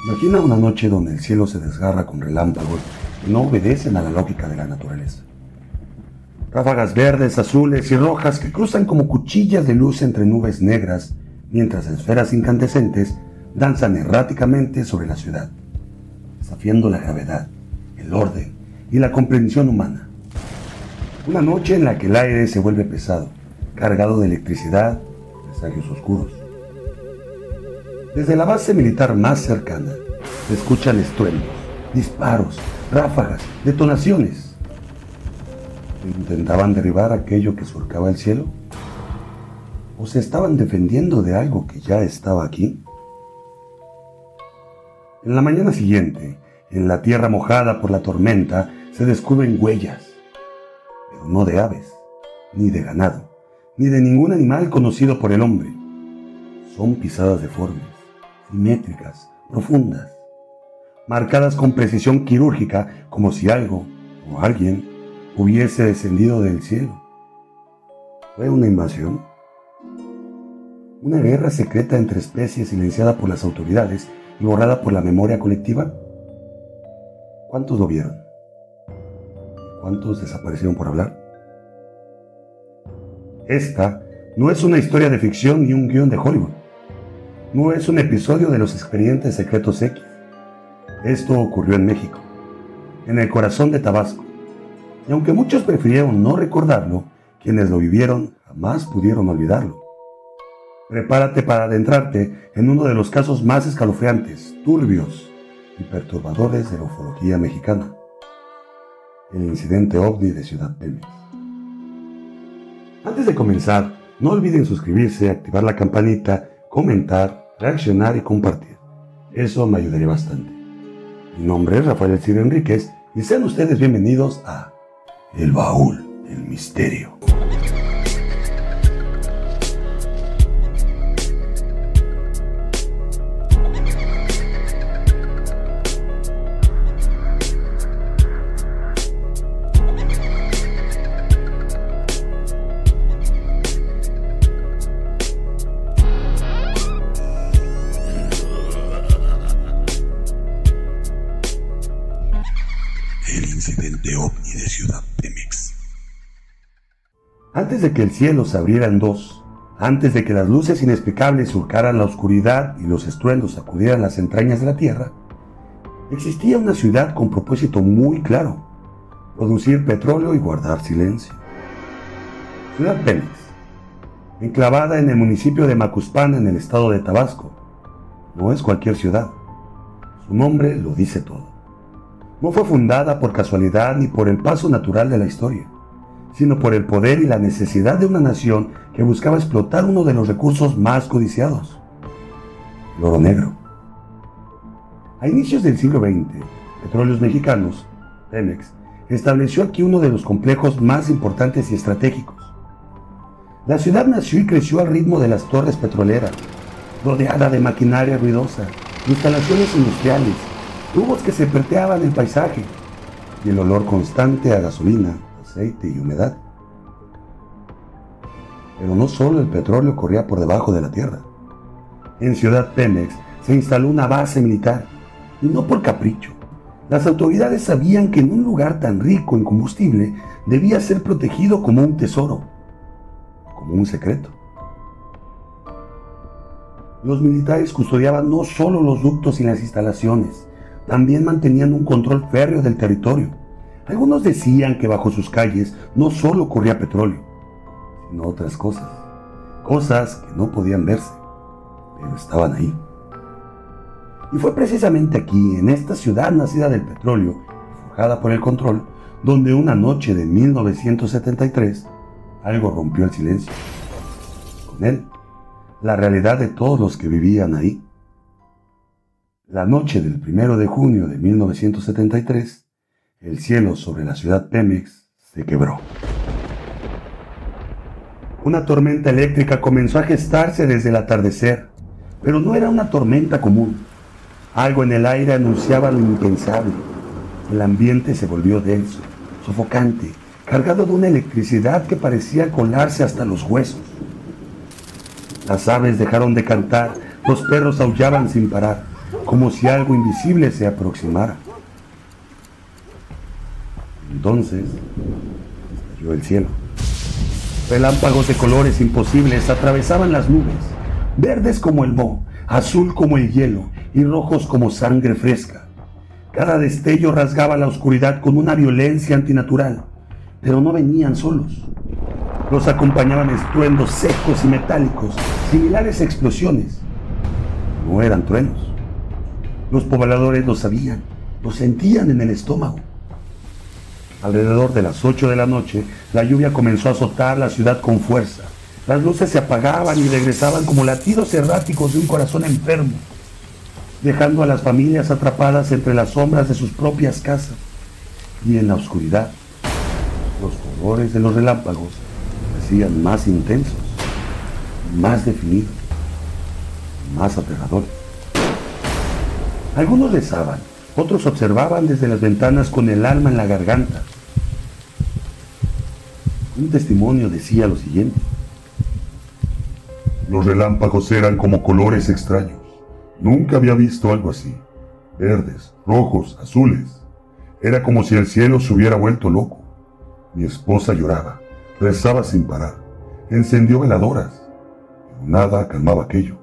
Imagina una noche donde el cielo se desgarra con relámpagos que no obedecen a la lógica de la naturaleza. Ráfagas verdes, azules y rojas que cruzan como cuchillas de luz entre nubes negras, mientras esferas incandescentes danzan erráticamente sobre la ciudad, desafiando la gravedad, el orden y la comprensión humana. Una noche en la que el aire se vuelve pesado, cargado de electricidad, presagios oscuros. Desde la base militar más cercana, se escuchan estruendos, disparos, ráfagas, detonaciones. ¿Intentaban derribar aquello que surcaba el cielo? ¿O se estaban defendiendo de algo que ya estaba aquí? En la mañana siguiente, en la tierra mojada por la tormenta, se descubren huellas, pero no de aves, ni de ganado, ni de ningún animal conocido por el hombre. Son pisadas deformes, simétricas, profundas, marcadas con precisión quirúrgica, como si algo o alguien hubiese descendido del cielo. ¿Fue una invasión? ¿Una guerra secreta entre especies silenciada por las autoridades y borrada por la memoria colectiva? ¿Cuántos lo vieron? ¿Cuántos desaparecieron por hablar? Esta no es una historia de ficción ni un guión de Hollywood. No es un episodio de los Expedientes Secretos X. Esto ocurrió en México, en el corazón de Tabasco. Y aunque muchos prefirieron no recordarlo, quienes lo vivieron jamás pudieron olvidarlo. Prepárate para adentrarte en uno de los casos más escalofriantes, turbios y perturbadores de la ufología mexicana: el incidente OVNI de Ciudad Pemex. Antes de comenzar, no olviden suscribirse, activar la campanita, comentar, reaccionar y compartir. Eso me ayudaría bastante. Mi nombre es Rafael Elcir Enríquez y sean ustedes bienvenidos a El Baúl del Misterio. El incidente OVNI de Ciudad Pemex. Antes de que el cielo se abriera en dos, antes de que las luces inexplicables surcaran la oscuridad y los estruendos sacudieran las entrañas de la tierra, existía una ciudad con propósito muy claro: producir petróleo y guardar silencio. Ciudad Pemex, enclavada en el municipio de Macuspán, en el estado de Tabasco. No es cualquier ciudad. Su nombre lo dice todo. No fue fundada por casualidad ni por el paso natural de la historia, sino por el poder y la necesidad de una nación que buscaba explotar uno de los recursos más codiciados: el oro negro. A inicios del siglo XX, Petróleos Mexicanos, Pemex, estableció aquí uno de los complejos más importantes y estratégicos. La ciudad nació y creció al ritmo de las torres petroleras, rodeada de maquinaria ruidosa, instalaciones industriales, tubos que se perteaban el paisaje y el olor constante a gasolina, aceite y humedad. Pero no solo el petróleo corría por debajo de la tierra. En Ciudad Pemex se instaló una base militar, y no por capricho. Las autoridades sabían que en un lugar tan rico en combustible debía ser protegido como un tesoro, como un secreto. Los militares custodiaban no solo los ductos y las instalaciones, también mantenían un control férreo del territorio. Algunos decían que bajo sus calles no solo corría petróleo, sino otras cosas que no podían verse, pero estaban ahí. Y fue precisamente aquí, en esta ciudad nacida del petróleo y forjada por el control, donde una noche de 1973 algo rompió el silencio. Con él, la realidad de todos los que vivían ahí. La noche del 1 de junio de 1973, el cielo sobre la ciudad Pemex se quebró. Una tormenta eléctrica comenzó a gestarse desde el atardecer, pero no era una tormenta común. Algo en el aire anunciaba lo impensable. El ambiente se volvió denso, sofocante, cargado de una electricidad que parecía colarse hasta los huesos. Las aves dejaron de cantar, los perros aullaban sin parar. como si algo invisible se aproximara. Entonces, estalló el cielo. Relámpagos de colores imposibles atravesaban las nubes, verdes como el moho, azul como el hielo y rojos como sangre fresca. Cada destello rasgaba la oscuridad con una violencia antinatural, pero no venían solos. Los acompañaban estruendos secos y metálicos, similares a explosiones. No eran truenos. Los pobladores lo sabían, lo sentían en el estómago. Alrededor de las 8 de la noche, la lluvia comenzó a azotar la ciudad con fuerza. Las luces se apagaban y regresaban como latidos erráticos de un corazón enfermo, dejando a las familias atrapadas entre las sombras de sus propias casas. Y en la oscuridad, los colores de los relámpagos se hacían más intensos, más definidos, más aterradores. Algunos rezaban, otros observaban desde las ventanas con el alma en la garganta. Un testimonio decía lo siguiente: los relámpagos eran como colores extraños. Nunca había visto algo así. Verdes, rojos, azules. Era como si el cielo se hubiera vuelto loco. Mi esposa lloraba, rezaba sin parar, encendió veladoras, pero nada calmaba aquello.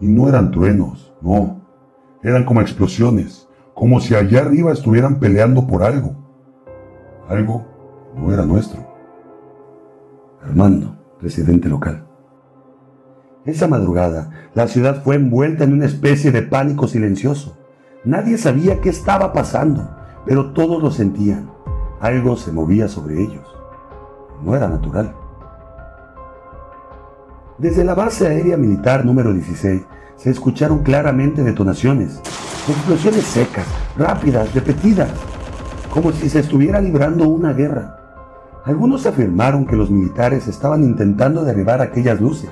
Y no eran truenos, no. Eran como explosiones, como si allá arriba estuvieran peleando por algo. Algo que no era nuestro. Armando, residente local. Esa madrugada, la ciudad fue envuelta en una especie de pánico silencioso. Nadie sabía qué estaba pasando, pero todos lo sentían. Algo se movía sobre ellos. No era natural. Desde la base aérea militar número 16, se escucharon claramente detonaciones, explosiones secas, rápidas, repetidas, como si se estuviera librando una guerra. Algunos afirmaron que los militares estaban intentando derribar aquellas luces,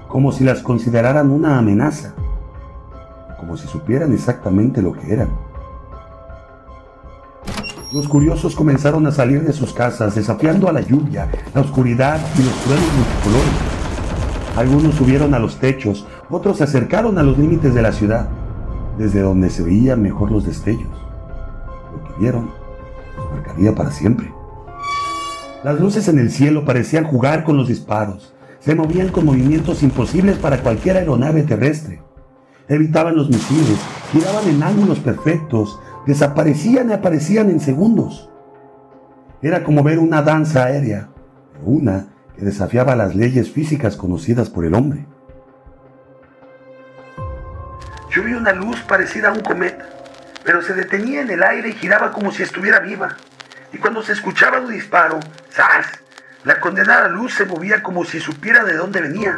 como si las consideraran una amenaza, como si supieran exactamente lo que eran. Los curiosos comenzaron a salir de sus casas, desafiando a la lluvia, la oscuridad y los truenos multicolores. Algunos subieron a los techos, otros se acercaron a los límites de la ciudad, desde donde se veían mejor los destellos. Lo que vieron los marcaría para siempre. Las luces en el cielo parecían jugar con los disparos, se movían con movimientos imposibles para cualquier aeronave terrestre. Evitaban los misiles, giraban en ángulos perfectos, desaparecían y aparecían en segundos. Era como ver una danza aérea, pero una que desafiaba las leyes físicas conocidas por el hombre. Yo vi una luz parecida a un cometa, pero se detenía en el aire y giraba como si estuviera viva. Y cuando se escuchaba un disparo, ¡zas!, la condenada luz se movía como si supiera de dónde venía.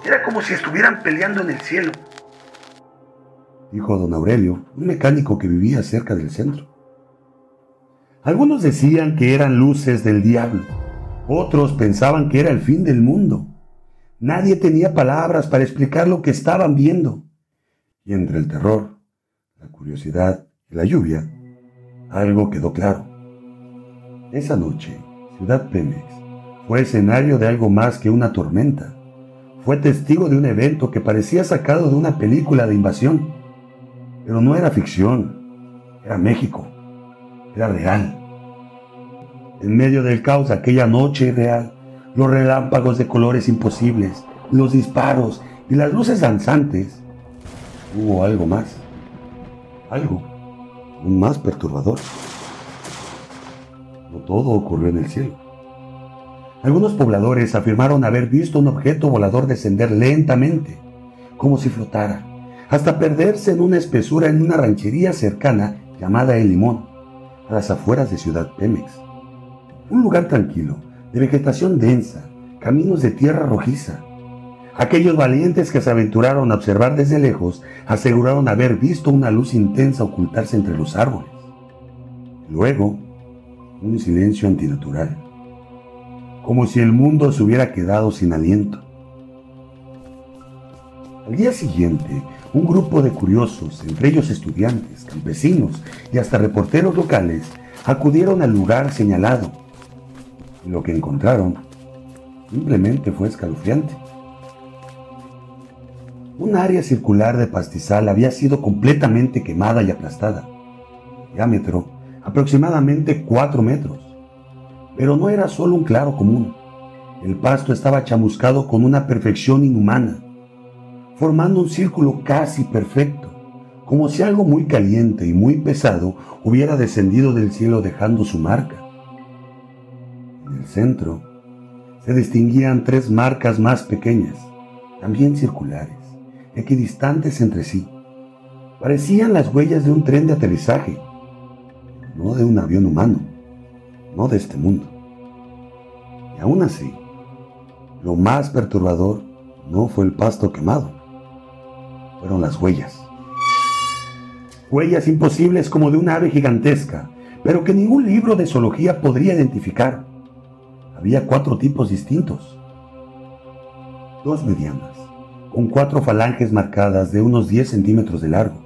Era como si estuvieran peleando en el cielo, dijo don Aurelio, un mecánico que vivía cerca del centro. Algunos decían que eran luces del diablo, otros pensaban que era el fin del mundo. Nadie tenía palabras para explicar lo que estaban viendo. Y entre el terror, la curiosidad y la lluvia, algo quedó claro. Esa noche, Ciudad Pemex fue escenario de algo más que una tormenta. Fue testigo de un evento que parecía sacado de una película de invasión. Pero no era ficción, era México, era real. En medio del caos de aquella noche irreal, los relámpagos de colores imposibles, los disparos y las luces danzantes, hubo algo más, algo aún más perturbador. No todo ocurrió en el cielo. Algunos pobladores afirmaron haber visto un objeto volador descender lentamente, como si flotara, hasta perderse en una espesura en una ranchería cercana llamada El Limón, a las afueras de Ciudad Pemex. Un lugar tranquilo, de vegetación densa, caminos de tierra rojiza. Aquellos valientes que se aventuraron a observar desde lejos aseguraron haber visto una luz intensa ocultarse entre los árboles. Luego, un silencio antinatural, como si el mundo se hubiera quedado sin aliento. Al día siguiente, un grupo de curiosos, entre ellos estudiantes, campesinos y hasta reporteros locales, acudieron al lugar señalado. Y lo que encontraron simplemente fue escalofriante. Un área circular de pastizal había sido completamente quemada y aplastada. Diámetro aproximadamente 4 metros. Pero no era solo un claro común. El pasto estaba chamuscado con una perfección inhumana, formando un círculo casi perfecto, como si algo muy caliente y muy pesado hubiera descendido del cielo dejando su marca. En el centro se distinguían 3 marcas más pequeñas, también circulares, equidistantes entre sí. Parecían las huellas de un tren de aterrizaje, no de un avión humano, no de este mundo. Y aún así, lo más perturbador no fue el pasto quemado, fueron las huellas. Huellas imposibles como de una ave gigantesca, pero que ningún libro de zoología podría identificar. Había 4 tipos distintos. 2 medianas, con 4 falanges marcadas de unos 10 centímetros de largo,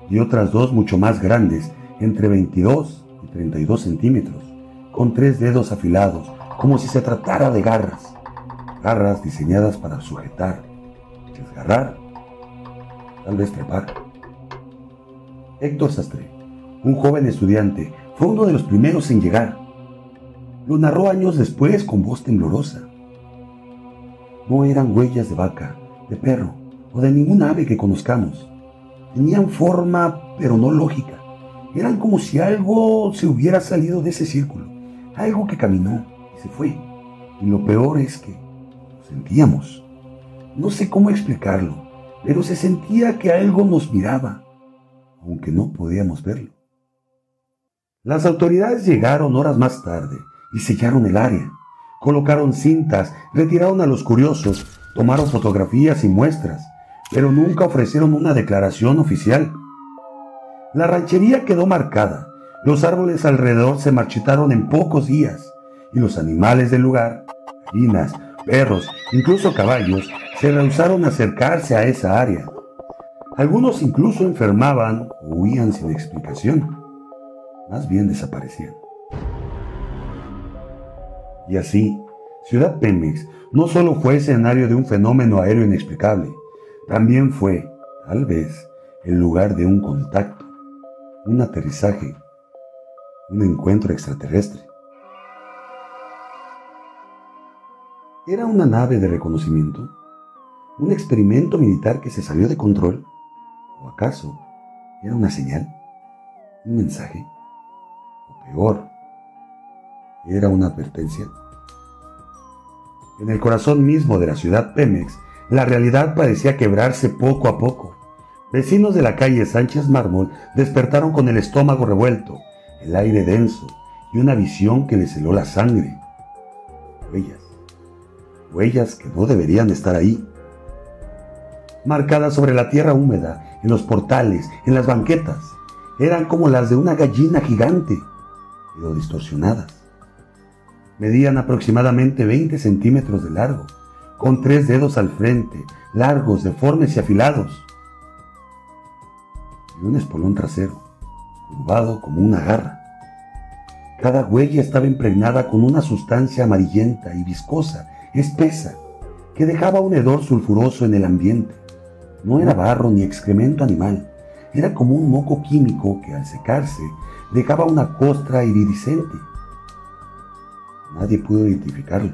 y otras 2 mucho más grandes, entre 22 y 32 centímetros, con 3 dedos afilados, como si se tratara de garras. Garras diseñadas para sujetar, desgarrar, tal vez trepar. Héctor Sastre, un joven estudiante, fue uno de los primeros en llegar. Lo narró años después con voz temblorosa. No eran huellas de vaca, de perro o de ningún ave que conozcamos. Tenían forma, pero no lógica. Eran como si algo se hubiera salido de ese círculo, algo que caminó y se fue. Y lo peor es que lo sentíamos. No sé cómo explicarlo, pero se sentía que algo nos miraba, aunque no podíamos verlo. Las autoridades llegaron horas más tarde y sellaron el área. Colocaron cintas, retiraron a los curiosos, tomaron fotografías y muestras, pero nunca ofrecieron una declaración oficial. La ranchería quedó marcada, los árboles alrededor se marchitaron en pocos días, y los animales del lugar, gallinas, perros, incluso caballos, se rehusaron a acercarse a esa área. Algunos incluso enfermaban o huían sin explicación, más bien desaparecían. Y así, Ciudad Pemex no solo fue escenario de un fenómeno aéreo inexplicable, también fue, tal vez, el lugar de un contacto, un aterrizaje, un encuentro extraterrestre. ¿Era una nave de reconocimiento? ¿Un experimento militar que se salió de control? ¿O acaso era una señal? ¿Un mensaje? O peor, ¿era una advertencia? En el corazón mismo de la ciudad Pemex, la realidad parecía quebrarse poco a poco. Vecinos de la calle Sánchez Mármol despertaron con el estómago revuelto, el aire denso y una visión que les heló la sangre. Huellas. Huellas que no deberían estar ahí. Marcadas sobre la tierra húmeda, en los portales, en las banquetas. Eran como las de una gallina gigante, pero distorsionadas. Medían aproximadamente 20 centímetros de largo, con 3 dedos al frente, largos, deformes y afilados. Y un espolón trasero, curvado como una garra. Cada huella estaba impregnada con una sustancia amarillenta y viscosa, espesa, que dejaba un hedor sulfuroso en el ambiente. No era barro ni excremento animal, era como un moco químico que al secarse dejaba una costra iridiscente. Nadie pudo identificarlo.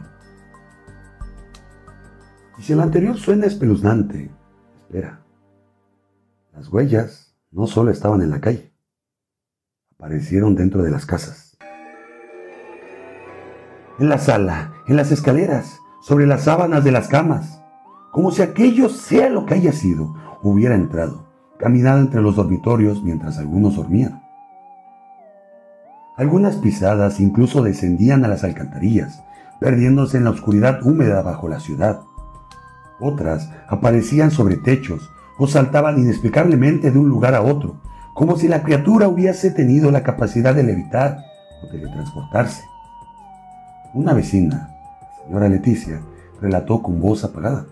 Y si el anterior suena espeluznante, espera. Las huellas no solo estaban en la calle, aparecieron dentro de las casas. En la sala, en las escaleras, sobre las sábanas de las camas, como si aquello, sea lo que haya sido, hubiera entrado, caminado entre los dormitorios mientras algunos dormían. Algunas pisadas incluso descendían a las alcantarillas, perdiéndose en la oscuridad húmeda bajo la ciudad. Otras aparecían sobre techos o saltaban inexplicablemente de un lugar a otro, como si la criatura hubiese tenido la capacidad de levitar o teletransportarse. Una vecina, la señora Leticia, relató con voz apagada.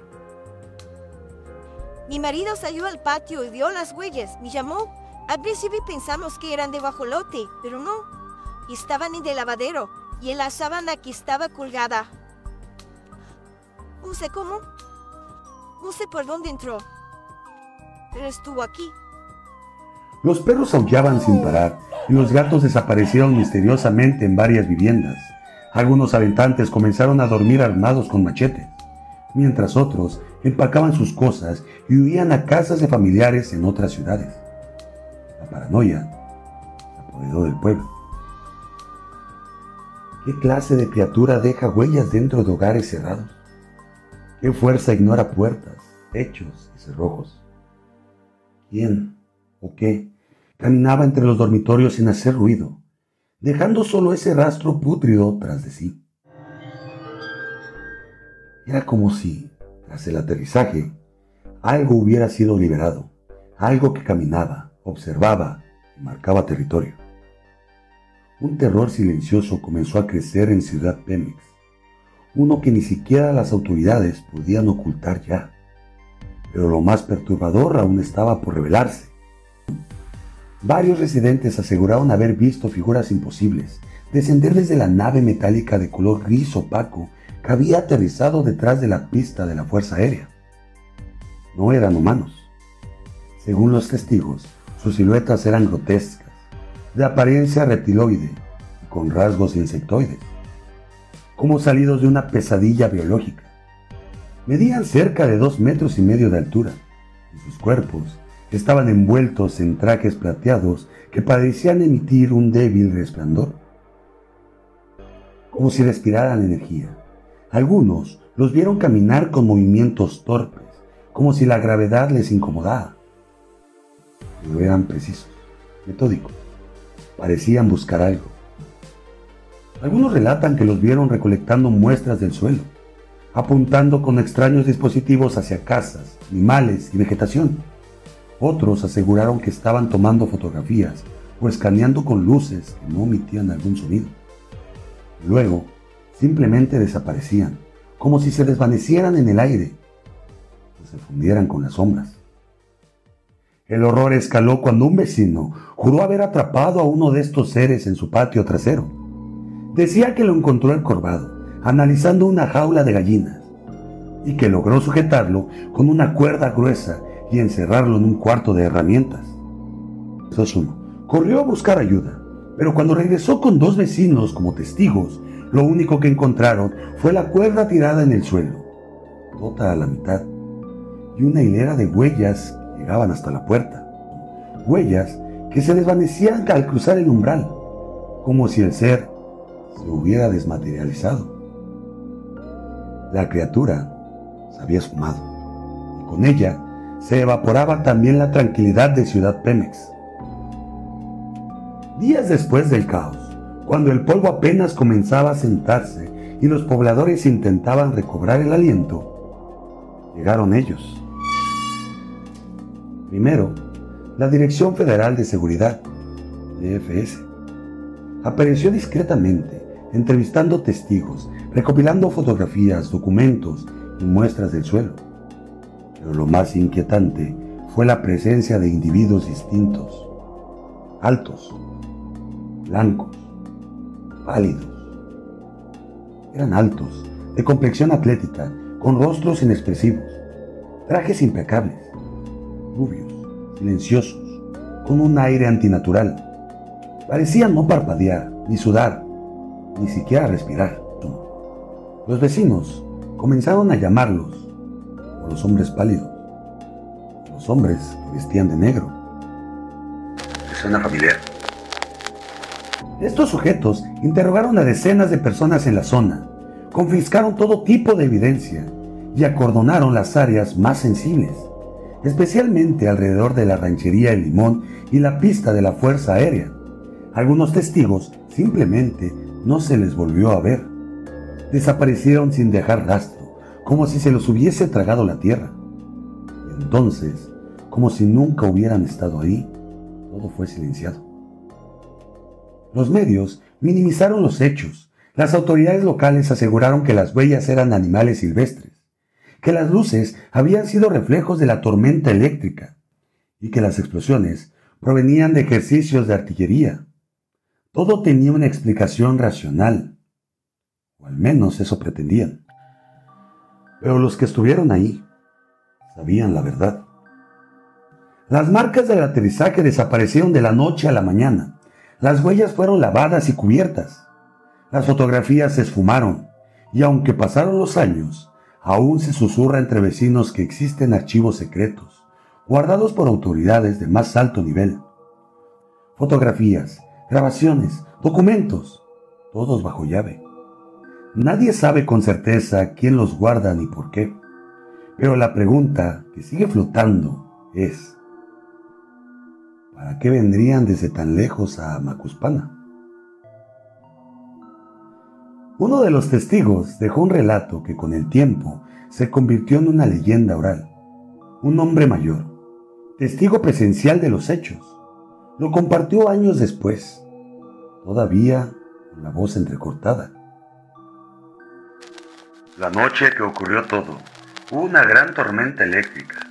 Mi marido salió al patio y vio las huellas. Me llamó. Al principio pensamos que eran de bajolote, pero no. Estaban en el lavadero y en la sábana que estaba colgada. No sé cómo. No sé por dónde entró, pero estuvo aquí. Los perros aullaban sin parar y los gatos desaparecieron misteriosamente en varias viviendas. Algunos habitantes comenzaron a dormir armados con machetes, mientras otros empacaban sus cosas y huían a casas de familiares en otras ciudades. La paranoia se apoderó del pueblo. ¿Qué clase de criatura deja huellas dentro de hogares cerrados? ¿Qué fuerza ignora puertas, techos y cerrojos? ¿Quién o qué caminaba entre los dormitorios sin hacer ruido, dejando solo ese rastro pútrido tras de sí? Era como si, tras el aterrizaje, algo hubiera sido liberado, algo que caminaba, observaba y marcaba territorio. Un terror silencioso comenzó a crecer en Ciudad Pemex, uno que ni siquiera las autoridades podían ocultar ya. Pero lo más perturbador aún estaba por revelarse. Varios residentes aseguraron haber visto figuras imposibles descender desde la nave metálica de color gris opaco que había aterrizado detrás de la pista de la Fuerza Aérea. No eran humanos. Según los testigos, sus siluetas eran grotescas, de apariencia reptiloide y con rasgos insectoides, como salidos de una pesadilla biológica. Medían cerca de 2,5 metros de altura y sus cuerpos estaban envueltos en trajes plateados que parecían emitir un débil resplandor, como si respiraran energía. Algunos los vieron caminar con movimientos torpes, como si la gravedad les incomodara. Pero eran precisos, metódicos. Parecían buscar algo. Algunos relatan que los vieron recolectando muestras del suelo, apuntando con extraños dispositivos hacia casas, animales y vegetación. Otros aseguraron que estaban tomando fotografías o escaneando con luces que no emitían algún sonido. Luego, simplemente desaparecían, como si se desvanecieran en el aire o se fundieran con las sombras. El horror escaló cuando un vecino juró haber atrapado a uno de estos seres en su patio trasero. Decía que lo encontró encorvado, analizando una jaula de gallinas, y que logró sujetarlo con una cuerda gruesa y encerrarlo en un cuarto de herramientas. Sosuno corrió a buscar ayuda, pero cuando regresó con 2 vecinos como testigos, lo único que encontraron fue la cuerda tirada en el suelo, rota a la mitad, y una hilera de huellas que llegaban hasta la puerta. Huellas que se desvanecían al cruzar el umbral, como si el ser se hubiera desmaterializado. La criatura se había esfumado, y con ella se evaporaba también la tranquilidad de Ciudad Pemex. Días después del caos, cuando el polvo apenas comenzaba a sentarse y los pobladores intentaban recobrar el aliento, llegaron ellos. Primero, la Dirección Federal de Seguridad, DFS, apareció discretamente, entrevistando testigos, recopilando fotografías, documentos y muestras del suelo. Pero lo más inquietante fue la presencia de individuos distintos, altos, blancos, pálidos. Eran altos, de complexión atlética, con rostros inexpresivos, trajes impecables, rubios, silenciosos, con un aire antinatural. Parecían no parpadear, ni sudar, ni siquiera respirar. Los vecinos comenzaron a llamarlos por los hombres pálidos, los hombres que vestían de negro. ¿Te suena familiar? Estos sujetos interrogaron a decenas de personas en la zona, confiscaron todo tipo de evidencia y acordonaron las áreas más sensibles, especialmente alrededor de la ranchería El Limón y la pista de la Fuerza Aérea. Algunos testigos simplemente no se les volvió a ver. Desaparecieron sin dejar rastro, como si se los hubiese tragado la tierra. Y entonces, como si nunca hubieran estado ahí, todo fue silenciado. Los medios minimizaron los hechos. Las autoridades locales aseguraron que las huellas eran animales silvestres, que las luces habían sido reflejos de la tormenta eléctrica y que las explosiones provenían de ejercicios de artillería. Todo tenía una explicación racional, o al menos eso pretendían. Pero los que estuvieron ahí sabían la verdad. Las marcas del aterrizaje desaparecieron de la noche a la mañana. Las huellas fueron lavadas y cubiertas. Las fotografías se esfumaron, y aunque pasaron los años, aún se susurra entre vecinos que existen archivos secretos, guardados por autoridades de más alto nivel. Fotografías, grabaciones, documentos, todos bajo llave. Nadie sabe con certeza quién los guarda ni por qué. Pero la pregunta que sigue flotando es: ¿para qué vendrían desde tan lejos a Macuspana? Uno de los testigos dejó un relato que con el tiempo se convirtió en una leyenda oral. Un hombre mayor, testigo presencial de los hechos, lo compartió años después, todavía con la voz entrecortada. La noche que ocurrió todo, hubo una gran tormenta eléctrica.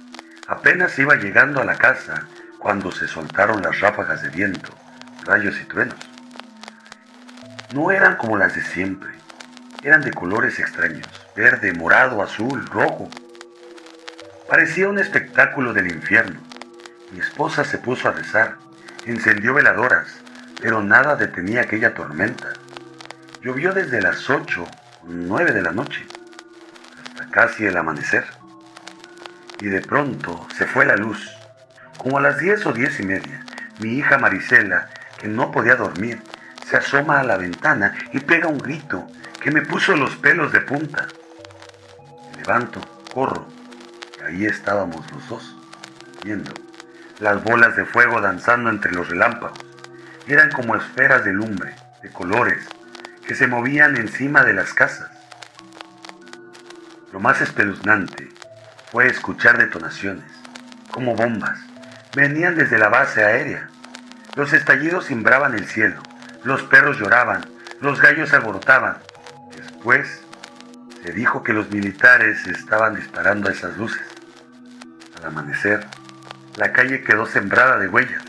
Apenas iba llegando a la casa cuando se soltaron las ráfagas de viento, rayos y truenos. No eran como las de siempre, eran de colores extraños, verde, morado, azul, rojo. Parecía un espectáculo del infierno. Mi esposa se puso a rezar, encendió veladoras, pero nada detenía aquella tormenta. Llovió desde las 8 o 9 de la noche, hasta casi el amanecer. Y de pronto se fue la luz. Como a las 10 o 10:30, mi hija Marisela, que no podía dormir, se asoma a la ventana y pega un grito que me puso los pelos de punta. Me levanto, corro, y ahí estábamos los dos, viendo las bolas de fuego danzando entre los relámpagos. Eran como esferas de lumbre, de colores, que se movían encima de las casas. Lo más espeluznante fue escuchar detonaciones, como bombas. Venían desde la base aérea. Los estallidos cimbraban el cielo, los perros lloraban, los gallos alborotaban. Después se dijo que los militares estaban disparando a esas luces. Al amanecer, la calle quedó sembrada de huellas.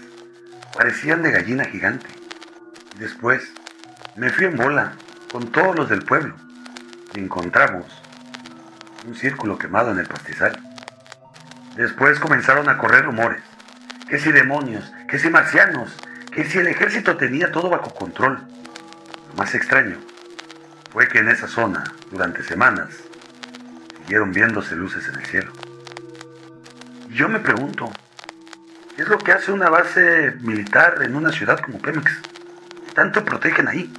Parecían de gallina gigante. Y después me fui en bola con todos los del pueblo y encontramos un círculo quemado en el pastizal. Después comenzaron a correr rumores, que si demonios, que si marcianos, que si el ejército tenía todo bajo control. Lo más extraño fue que en esa zona, durante semanas, siguieron viéndose luces en el cielo. Y yo me pregunto, ¿qué es lo que hace una base militar en una ciudad como Pemex? ¿Tanto protegen ahí?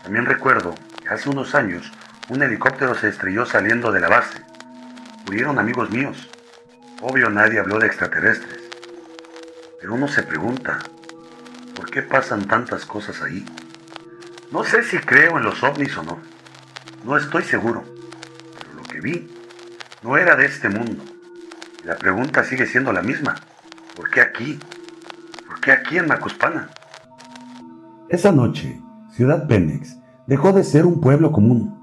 También recuerdo que hace unos años un helicóptero se estrelló saliendo de la base. Murieron amigos míos. Obvio, nadie habló de extraterrestres. Pero uno se pregunta, ¿por qué pasan tantas cosas ahí? No sé si creo en los ovnis o no. No estoy seguro. Pero lo que vi no era de este mundo. Y la pregunta sigue siendo la misma. ¿Por qué aquí? ¿Por qué aquí en Macuspana? Esa noche, Ciudad Pemex dejó de ser un pueblo común.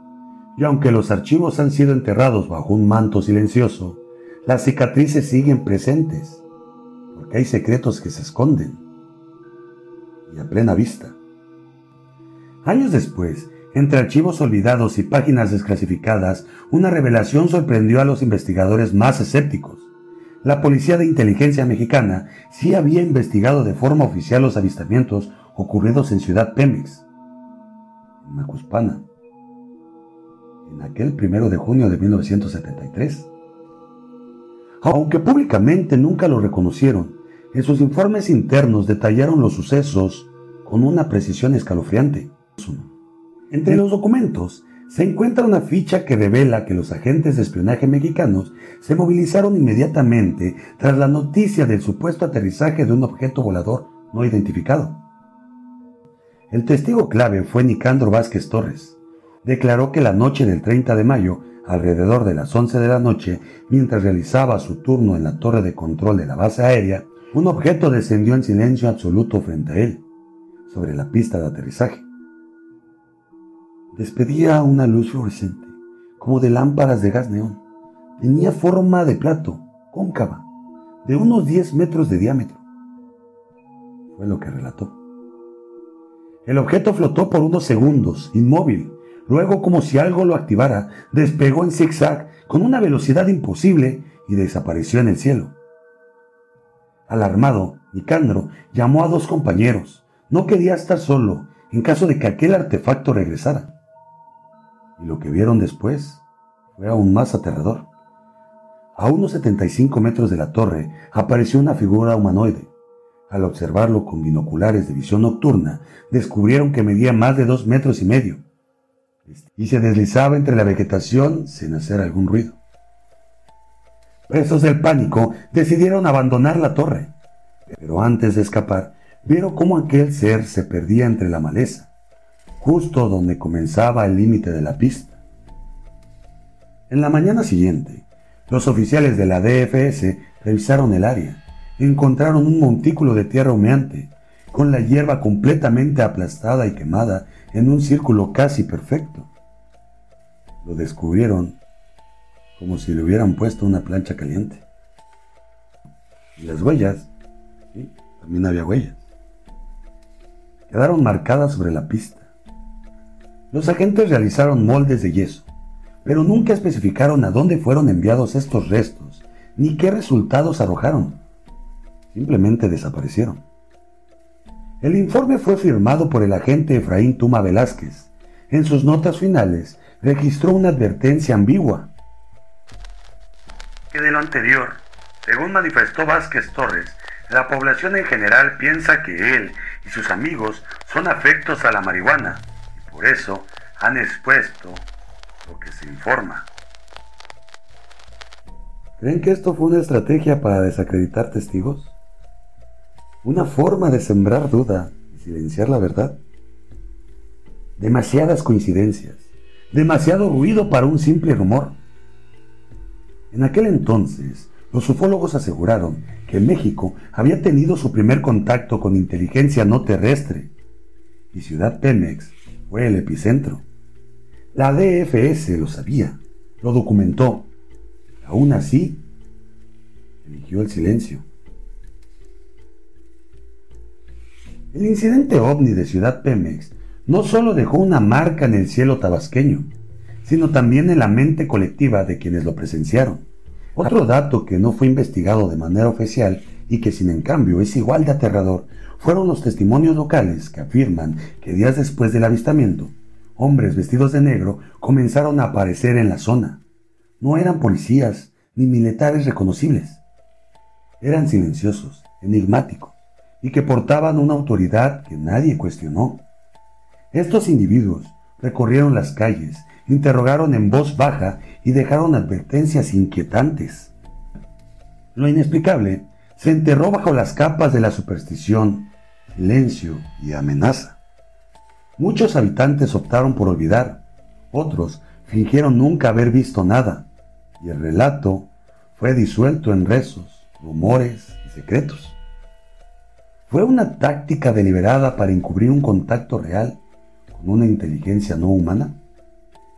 Y aunque los archivos han sido enterrados bajo un manto silencioso, las cicatrices siguen presentes, porque hay secretos que se esconden, y a plena vista. Años después, entre archivos olvidados y páginas desclasificadas, una revelación sorprendió a los investigadores más escépticos. La Policía de Inteligencia Mexicana sí había investigado de forma oficial los avistamientos ocurridos en Ciudad Pemex, en Macuspana, en aquel 1 de junio de 1973. Aunque públicamente nunca lo reconocieron, en sus informes internos detallaron los sucesos con una precisión escalofriante. Entre los documentos se encuentra una ficha que revela que los agentes de espionaje mexicanos se movilizaron inmediatamente tras la noticia del supuesto aterrizaje de un objeto volador no identificado. El testigo clave fue Nicandro Vázquez Torres. Declaró que la noche del 30 de mayo, alrededor de las 11 de la noche, mientras realizaba su turno en la torre de control de la base aérea, un objeto descendió en silencio absoluto frente a él, sobre la pista de aterrizaje. Despedía una luz fluorescente, como de lámparas de gas neón. Tenía forma de plato, cóncava, de unos 10 metros de diámetro. Fue lo que relató. El objeto flotó por unos segundos, inmóvil. Luego, como si algo lo activara, despegó en zigzag con una velocidad imposible y desapareció en el cielo. Alarmado, Nicandro llamó a 2 compañeros. No quería estar solo en caso de que aquel artefacto regresara. Y lo que vieron después fue aún más aterrador. A unos 75 metros de la torre apareció una figura humanoide. Al observarlo con binoculares de visión nocturna, descubrieron que medía más de 2,5 metros y se deslizaba entre la vegetación sin hacer algún ruido. Presos del pánico, decidieron abandonar la torre, pero antes de escapar, vieron cómo aquel ser se perdía entre la maleza, justo donde comenzaba el límite de la pista. En la mañana siguiente, los oficiales de la DFS revisaron el área. Encontraron un montículo de tierra humeante, con la hierba completamente aplastada y quemada en un círculo casi perfecto. Lo descubrieron como si le hubieran puesto una plancha caliente. Y las huellas, sí, también había huellas, quedaron marcadas sobre la pista. Los agentes realizaron moldes de yeso, pero nunca especificaron a dónde fueron enviados estos restos, ni qué resultados arrojaron. Simplemente desaparecieron. El informe fue firmado por el agente Efraín Tuma Velázquez. En sus notas finales registró una advertencia ambigua. Que de lo anterior, según manifestó Vázquez Torres, la población en general piensa que él y sus amigos son afectos a la marihuana y por eso han expuesto lo que se informa. ¿Creen que esto fue una estrategia para desacreditar testigos? ¿Una forma de sembrar duda y silenciar la verdad? Demasiadas coincidencias, demasiado ruido para un simple rumor. En aquel entonces, los ufólogos aseguraron que México había tenido su primer contacto con inteligencia no terrestre y Ciudad Pemex fue el epicentro. La DFS lo sabía, lo documentó. Aún así, eligió el silencio. El incidente ovni de Ciudad Pemex no solo dejó una marca en el cielo tabasqueño, sino también en la mente colectiva de quienes lo presenciaron. Otro dato que no fue investigado de manera oficial y que sin en cambio es igual de aterrador fueron los testimonios locales que afirman que días después del avistamiento, hombres vestidos de negro comenzaron a aparecer en la zona. No eran policías ni militares reconocibles. Eran silenciosos, enigmáticos, y que portaban una autoridad que nadie cuestionó. Estos individuos recorrieron las calles, interrogaron en voz baja y dejaron advertencias inquietantes. Lo inexplicable se enterró bajo las capas de la superstición, silencio y amenaza. Muchos habitantes optaron por olvidar, otros fingieron nunca haber visto nada, y el relato fue disuelto en rezos, rumores y secretos. ¿Fue una táctica deliberada para encubrir un contacto real con una inteligencia no humana?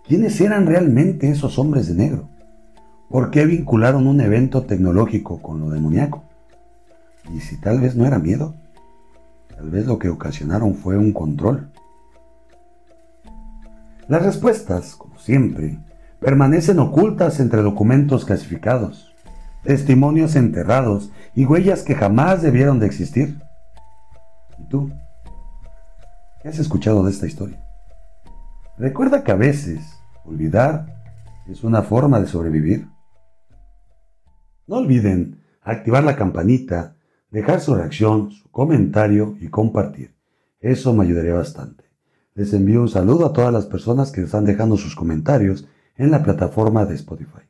¿Quiénes eran realmente esos hombres de negro? ¿Por qué vincularon un evento tecnológico con lo demoníaco? ¿Y si tal vez no era miedo? Tal vez lo que ocasionaron fue un control. Las respuestas, como siempre, permanecen ocultas entre documentos clasificados, testimonios enterrados y huellas que jamás debieron de existir. ¿Y tú? ¿Qué has escuchado de esta historia? Recuerda que a veces olvidar es una forma de sobrevivir. No olviden activar la campanita, dejar su reacción, su comentario y compartir. Eso me ayudaría bastante. Les envío un saludo a todas las personas que están dejando sus comentarios en la plataforma de Spotify.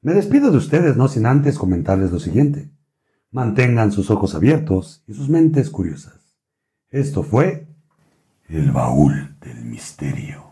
Me despido de ustedes no sin antes comentarles lo siguiente. Mantengan sus ojos abiertos y sus mentes curiosas. Esto fue El Baúl del Misterio.